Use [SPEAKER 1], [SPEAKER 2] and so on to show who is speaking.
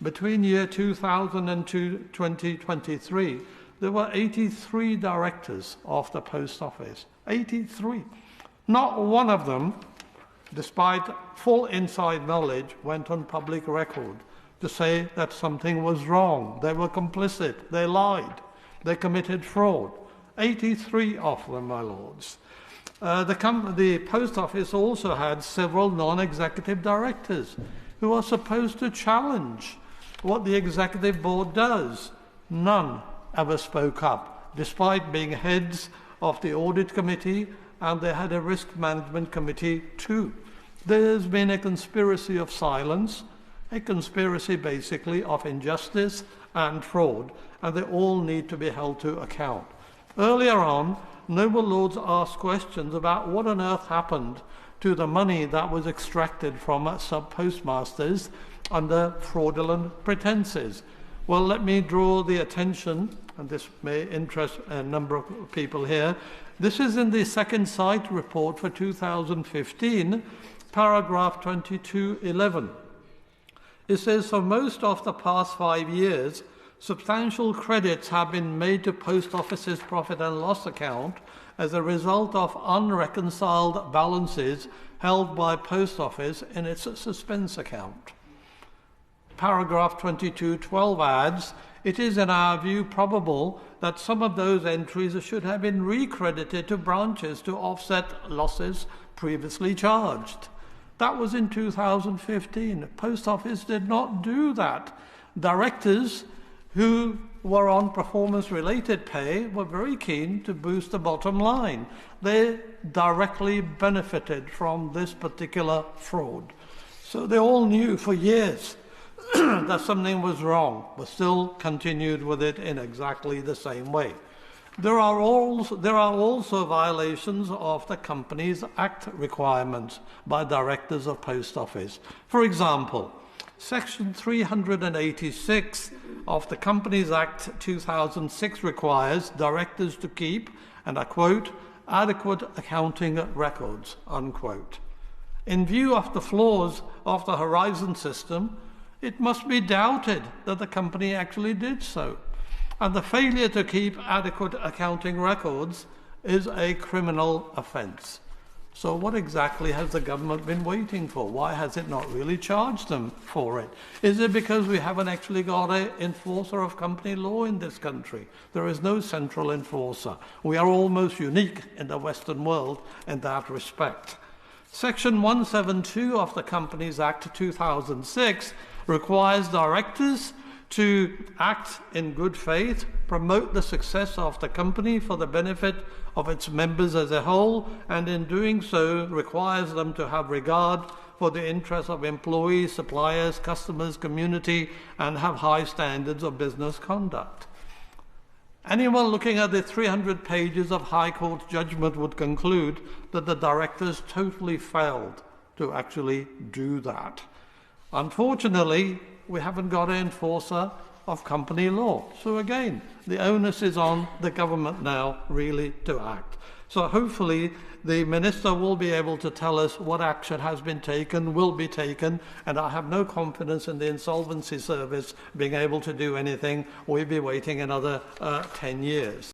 [SPEAKER 1] Between year 2000 and 2023, there were 83 directors of the Post Office. 83. Not one of them, despite full inside knowledge, went on public record to say that something was wrong. They were complicit. They lied. They committed fraud. 83 of them, my lords. The Post Office also had several non-executive directors who are supposed to challenge what the executive board does. None ever spoke up, despite being heads of the audit committee, and they had a risk management committee too. There's been a conspiracy of silence, a conspiracy basically of injustice and fraud, and they all need to be held to account. Earlier on, noble lords asked questions about what on earth happened to the money that was extracted from sub-postmasters under fraudulent pretenses. Well, let me draw the attention, and this may interest a number of people here. This is in the Second Sight report for 2015, paragraph 2211. It says, for most of the past 5 years, substantial credits have been made to Post Office's profit and loss account as a result of unreconciled balances held by Post Office in its suspense account. Paragraph 2212 adds, it is in our view probable that some of those entries should have been recredited to branches to offset losses previously charged. That was in 2015. Post Office did not do that. Directors who were on performance-related pay were very keen to boost the bottom line. They directly benefited from this particular fraud. So they all knew for years that something was wrong, but still continued with it in exactly the same way. There are also violations of the Companies Act requirements by directors of Post Office. For example, Section 386 of the Companies Act 2006 requires directors to keep, and I quote, adequate accounting records, unquote. In view of the flaws of the Horizon system, it must be doubted that the company actually did so. And the failure to keep adequate accounting records is a criminal offence. So what exactly has the government been waiting for? Why has it not really charged them for it? Is it because we haven't actually got an enforcer of company law in this country? There is no central enforcer. We are almost unique in the Western world in that respect. Section 172 of the Companies Act 2006 requires directors to act in good faith, promote the success of the company for the benefit of its members as a whole, and in doing so requires them to have regard for the interests of employees, suppliers, customers, community, and have high standards of business conduct. Anyone looking at the 300 pages of High Court judgment would conclude that the directors totally failed to actually do that. Unfortunately, we haven't got an enforcer of company law. So again, the onus is on the government now really to act. So hopefully the Minister will be able to tell us what action has been taken, will be taken, and I have no confidence in the Insolvency Service being able to do anything. We'll be waiting another 10 years.